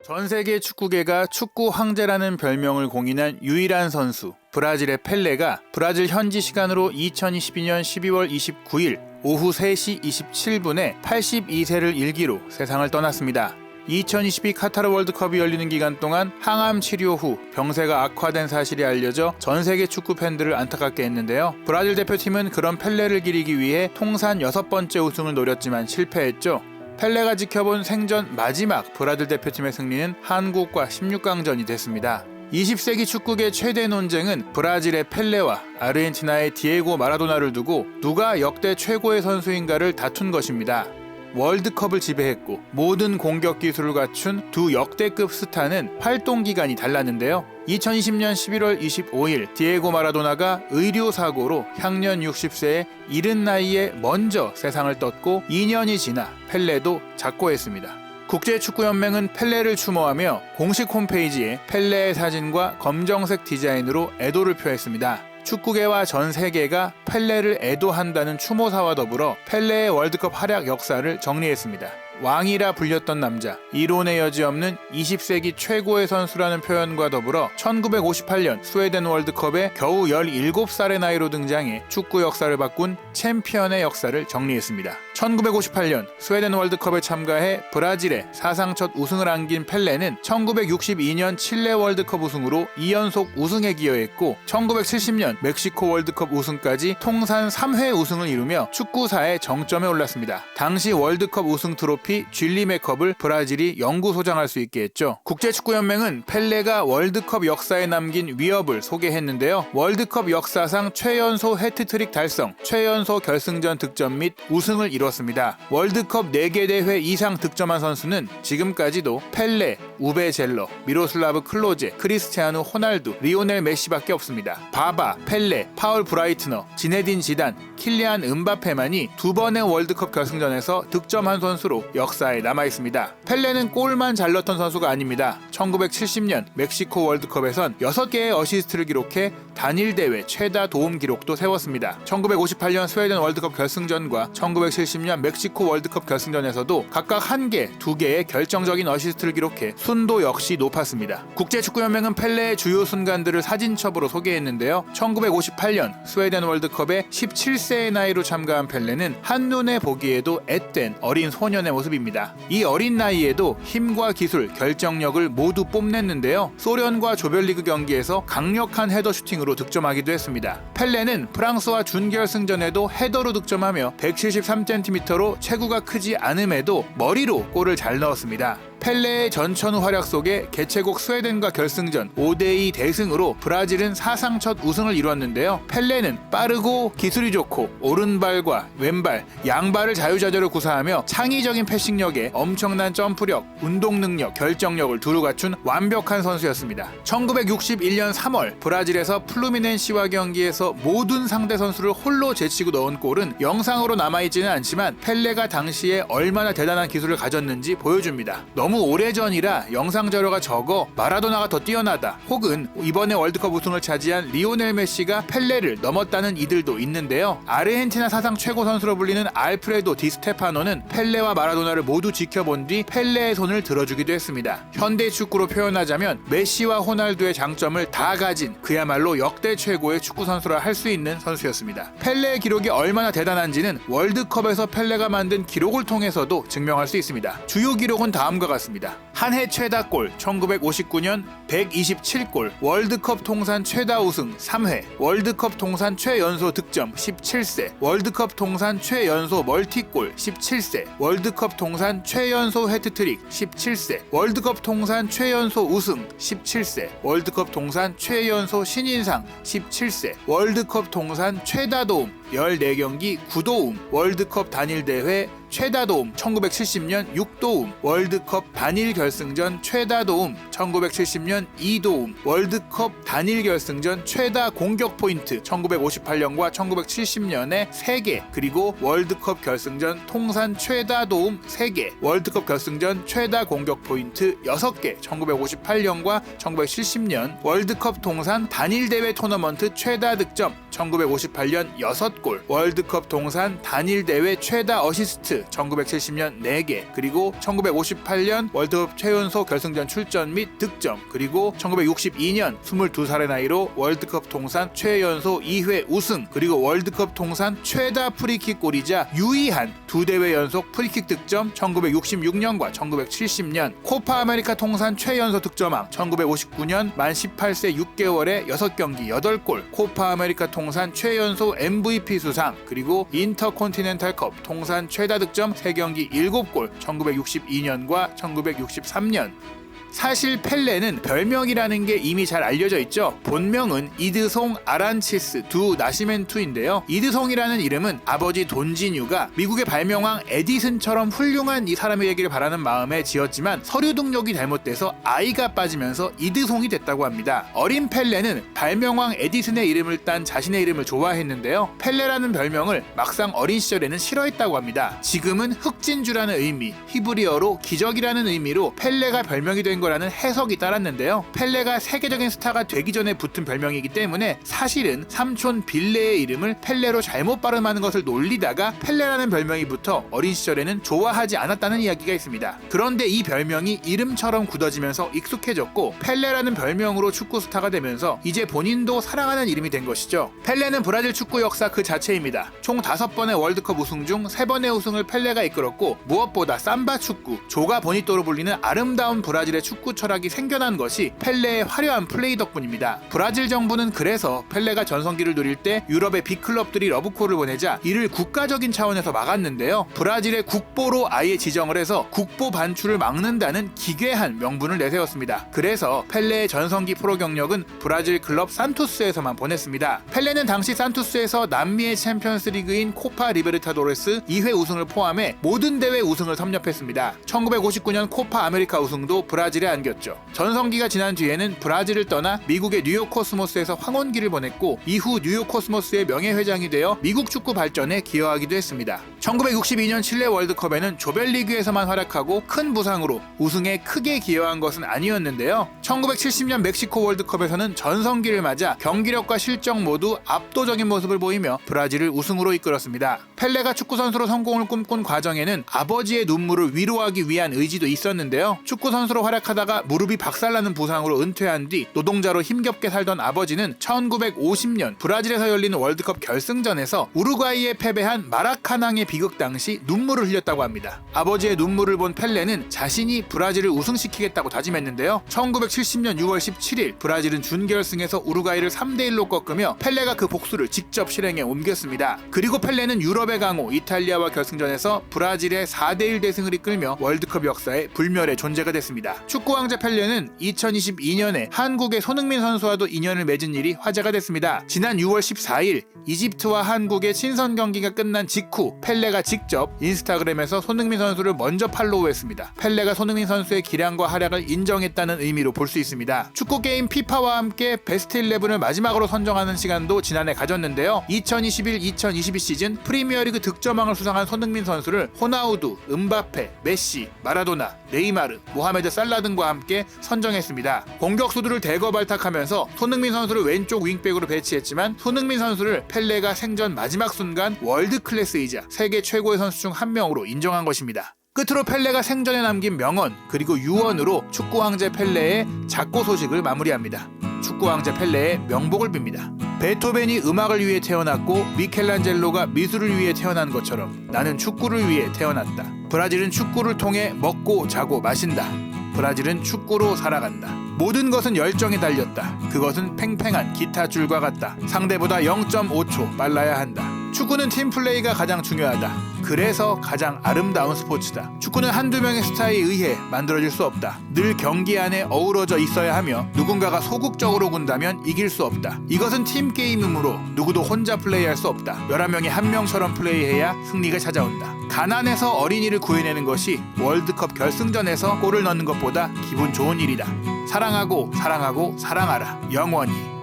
전 세계 축구계가 축구 황제라는 별명을 공인한 유일한 선수 브라질의 펠레가 브라질 현지 시간으로 2022년 12월 29일 오후 3시 27분에 82세를 일기로 세상을 떠났습니다. 2022 카타르 월드컵이 열리는 기간 동안 항암 치료 후 병세가 악화된 사실이 알려져 전 세계 축구 팬들을 안타깝게 했는데요. 브라질 대표팀은 그런 펠레를 기리기 위해 통산 6번째 우승을 노렸지만 실패했죠. 펠레가 지켜본 생전 마지막 브라질 대표팀의 승리는 한국과 16강전이 됐습니다. 20세기 축구계 최대 논쟁은 브라질의 펠레와 아르헨티나의 디에고 마라도나를 두고 누가 역대 최고의 선수인가를 다툰 것입니다. 월드컵을 지배했고 모든 공격 기술을 갖춘 두 역대급 스타는 활동 기간이 달랐는데요. 2020년 11월 25일 디에고 마라도나가 의료사고로 향년 60세의 이른 나이에 먼저 세상을 떴고 2년이 지나 펠레도 작고했습니다. 국제축구연맹은 펠레를 추모하며 공식 홈페이지에 펠레의 사진과 검정색 디자인으로 애도를 표했습니다. 축구계와 전 세계가 펠레를 애도한다는 추모사와 더불어 펠레의 월드컵 활약 역사를 정리했습니다. 왕이라 불렸던 남자, 이론의 여지 없는 20세기 최고의 선수라는 표현과 더불어 1958년 스웨덴 월드컵에 겨우 17살의 나이로 등장해 축구 역사를 바꾼 챔피언의 역사를 정리했습니다. 1958년 스웨덴 월드컵에 참가해 브라질의 사상 첫 우승을 안긴 펠레는 1962년 칠레 월드컵 우승으로 2연속 우승에 기여했고 1970년 멕시코 월드컵 우승까지 통산 3회 우승을 이루며 축구사의 정점에 올랐습니다. 당시 월드컵 우승 트로피 쥘리메컵을 브라질이 영구 소장할 수 있게 했죠. 국제축구연맹은 펠레가 월드컵 역사에 남긴 위협을 소개했는데요. 월드컵 역사상 최연소 해트트릭 달성, 최연소 결승전 득점 및 우승을 이뤘습니다. 월드컵 4개 대회 이상 득점한 선수는 지금까지도 펠레, 우베 젤러, 미로슬라브 클로제, 크리스티아누 호날두, 리오넬 메시밖에 없습니다. 바바, 펠레, 파울 브라이트너, 지네딘 지단, 킬리안 은바페만이 2번의 월드컵 결승전에서 득점한 선수로 역사에 남아있습니다. 펠레는 골만 잘 넣었던 선수가 아닙니다. 1970년 멕시코 월드컵에선 6개의 어시스트를 기록해 단일 대회 최다 도움 기록도 세웠습니다. 1958년 스웨덴 월드컵 결승전과 1970년 멕시코 월드컵 결승전에서도 각각 1개, 2개의 결정적인 어시스트를 기록해 순도 역시 높았습니다. 국제축구연맹은 펠레의 주요 순간들을 사진첩으로 소개했는데요. 1958년 스웨덴 월드컵에 17세의 나이로 참가한 펠레는 한눈에 보기에도 앳된 어린 소년의 모습입니다. 이 어린 나이에도 힘과 기술, 결정력을 모두 뽐냈는데요. 소련과 조별리그 경기에서 강력한 헤더 슈팅으로 득점하기도 했습니다. 펠레는 프랑스와 준결승전에도 헤더로 득점하며 173cm로 체구가 크지 않음에도 머리로 골을 잘 넣었습니다. 펠레의 전천후 활약 속에 개최국 스웨덴과 결승전 5대2 대승으로 브라질은 사상 첫 우승을 이뤘는데요. 펠레는 빠르고 기술이 좋고 오른발과 왼발, 양발을 자유자재로 구사하며 창의적인 패싱력에 엄청난 점프력, 운동 능력, 결정력을 두루 갖춘 완벽한 선수였습니다. 1961년 3월 브라질에서 플루미넨시와 경기에서 모든 상대 선수를 홀로 제치고 넣은 골은 영상으로 남아있지는 않지만 펠레가 당시에 얼마나 대단한 기술을 가졌는지 보여줍니다. 너무 오래전이라 영상 자료가 적어 마라도나가 더 뛰어나다 혹은 이번에 월드컵 우승을 차지한 리오넬 메시가 펠레를 넘었다는 이들도 있는데요. 아르헨티나 사상 최고 선수로 불리는 알프레도 디스테파노는 펠레와 마라도나를 모두 지켜본 뒤 펠레의 손을 들어주기도 했습니다. 현대 축구로 표현하자면 메시와 호날두의 장점을 다 가진 그야말로 역대 최고의 축구 선수라 할 수 있는 선수였습니다. 펠레의 기록이 얼마나 대단한지는 월드컵에서 펠레가 만든 기록을 통해서도 증명할 수 있습니다. 주요 기록은 다음과 같습니다. 한 해 최다골 1959년 127골, 월드컵 통산 최다 우승 3회, 월드컵 통산 최연소 득점 17세, 월드컵 통산 최연소 멀티골 17세, 월드컵 통산 최연소 해트트릭 17세, 월드컵 통산 최연소 우승 17세, 월드컵 통산 최연소 신인상 17세, 월드컵 통산 최다 도움 14경기 9도움, 월드컵 단일대회 최다 도움 1970년 6도움, 월드컵 단일 결승전 최다 도움 1970년 2도움, 월드컵 단일 결승전 최다 공격 포인트 1958년과 1970년에 3개, 그리고 월드컵 결승전 통산 최다 도움 3개, 월드컵 결승전 최다 공격 포인트 6개 1958년과 1970년, 월드컵 통산 단일 대회 토너먼트 최다 득점 1958년 6골, 월드컵 동산 단일 대회 최다 어시스트 1970년 4개, 그리고 1958년 월드컵 최연소 결승전 출전 및 득점, 그리고 1962년 22살의 나이로 월드컵 통산 최연소 2회 우승, 그리고 월드컵 통산 최다 프리킥 골이자 유의한 2대회 연속 프리킥 득점 1966년과 1970년, 코파 아메리카 통산 최연소 득점왕 1959년 만 18세 6개월에 6경기 8골, 코파 아메리카 통산 최연소 MVP 수상, 그리고 인터컨티넨탈컵 통산 최다 득점 3경기 7골 1962년과 1963년. 사실 펠레는 별명이라는 게 이미 잘 알려져 있죠. 본명은 이드송 아란치스 두 나시멘투인데요. 이드송이라는 이름은 아버지 돈지뉴가 미국의 발명왕 에디슨처럼 훌륭한 이 사람이 되기를 바라는 마음에 지었지만 서류 등록이 잘못돼서 아이가 빠지면서 이드송이 됐다고 합니다. 어린 펠레는 발명왕 에디슨의 이름을 딴 자신의 이름을 좋아했는데요. 펠레라는 별명을 막상 어린 시절에는 싫어했다고 합니다. 지금은 흑진주라는 의미, 히브리어로 기적이라는 의미로 펠레가 별명이 된 거라는 해석이 따랐는데요. 펠레가 세계적인 스타가 되기 전에 붙은 별명이기 때문에 사실은 삼촌 빌레의 이름을 펠레로 잘못 발음하는 것을 놀리다가 펠레라는 별명이 붙어 어린 시절에는 좋아하지 않았다는 이야기가 있습니다. 그런데 이 별명이 이름처럼 굳어지면서 익숙해졌고 펠레라는 별명으로 축구 스타가 되면서 이제 본인도 사랑하는 이름이 된 것이죠. 펠레는 브라질 축구 역사 그 자체입니다. 총 5번의 월드컵 우승 중 3번의 우승을 펠레가 이끌었고 무엇보다 삼바 축구, 조가 보니또로 불리는 아름다운 브라질의 축구 철학이 생겨난 것이 펠레의 화려한 플레이 덕분입니다. 브라질 정부는 그래서 펠레가 전성기를 누릴 때 유럽의 빅클럽들이 러브콜을 보내자 이를 국가적인 차원에서 막았는데요. 브라질의 국보로 아예 지정을 해서 국보 반출을 막는다는 기괴한 명분을 내세웠습니다. 그래서 펠레의 전성기 프로 경력은 브라질 클럽 산토스에서만 보냈습니다. 펠레는 당시 산토스에서 남미의 챔피언스 리그인 코파 리베르타도레스 2회 우승을 포함해 모든 대회 우승을 섭렵했습니다. 1959년 코파 아메리카 우승도 브라질에 안겼죠. 전성기가 지난 뒤에는 브라질을 떠나 미국의 뉴욕 코스모스에서 황혼기를 보냈고 이후 뉴욕 코스모스의 명예회장이 되어 미국 축구 발전에 기여하기도 했습니다. 1962년 칠레 월드컵에는 조별리그에서만 활약하고 큰 부상으로 우승에 크게 기여한 것은 아니었는데요. 1970년 멕시코 월드컵에서는 전성기를 맞아 경기력과 실적 모두 압도적인 모습을 보이며 브라질을 우승으로 이끌었습니다. 펠레가 축구선수로 성공을 꿈꾼 과정에는 아버지의 눈물을 위로하기 위한 의지도 있었는데요. 축구선수로 활약하다가 무릎이 박살나는 부상으로 은퇴한 뒤 노동자로 힘겹게 살던 아버지는 1950년 브라질에서 열리는 월드컵 결승전에서 우루과이에 패배한 마라카낭의 비극 당시 눈물을 흘렸다고 합니다. 아버지의 눈물을 본 펠레는 자신이 브라질을 우승시키겠다고 다짐했는데요. 1970년 6월 17일 브라질은 준결승에서 우루과이를 3대1로 꺾으며 펠레가 그 복수를 직접 실행에 옮겼습니다. 그리고 펠레는 유럽의 강호 이탈리아와 결승전에서 브라질의 4대1 대승을 이끌며 월드컵 역사에 불멸의 존재가 됐습니다. 축구 왕자 펠레는 2022년에 한국의 손흥민 선수와도 인연을 맺은 일이 화제가 됐습니다. 지난 6월 14일 이집트와 한국의 친선 경기가 끝난 직후 펠레가 직접 인스타그램에서 손흥민 선수를 먼저 팔로우했습니다. 펠레가 손흥민 선수의 기량과 활약을 인정했다는 의미로 볼 수 있습니다. 축구 게임 피파와 함께 베스트 11을 마지막으로 선정하는 시간도 지난해 가졌는데요. 2021-2022 시즌 프리미어리그 득점왕을 수상한 손흥민 선수를 호나우두, 음바페, 메시, 마라도나, 네이마르, 모하메드 살라 등과 함께 선정했습니다. 공격수들을 대거 발탁하면서 손흥민 선수를 왼쪽 윙백으로 배치했지만 손흥민 선수를 펠레가 생전 마지막 순간 월드 클래스이자 세계 최고의 선수 중 한 명으로 인정한 것입니다. 끝으로 펠레가 생전에 남긴 명언 그리고 유언으로 축구 황제 펠레의 작고 소식을 마무리합니다. 축구 황제 펠레의 명복을 빕니다. 베토벤이 음악을 위해 태어났고 미켈란젤로가 미술을 위해 태어난 것처럼 나는 축구를 위해 태어났다. 브라질은 축구를 통해 먹고 자고 마신다. 브라질은 축구로 살아간다. 모든 것은 열정에 달렸다. 그것은 팽팽한 기타 줄과 같다. 상대보다 0.5초 빨라야 한다. 축구는 팀플레이가 가장 중요하다. 그래서 가장 아름다운 스포츠다. 축구는 한두 명의 스타에 의해 만들어질 수 없다. 늘 경기 안에 어우러져 있어야 하며 누군가가 소극적으로 군다면 이길 수 없다. 이것은 팀게임이므로 누구도 혼자 플레이할 수 없다. 11명이 한 명처럼 플레이해야 승리가 찾아온다. 가난에서 어린이를 구해내는 것이 월드컵 결승전에서 골을 넣는 것보다 기분 좋은 일이다. 사랑하고 사랑하고 사랑하라. 영원히.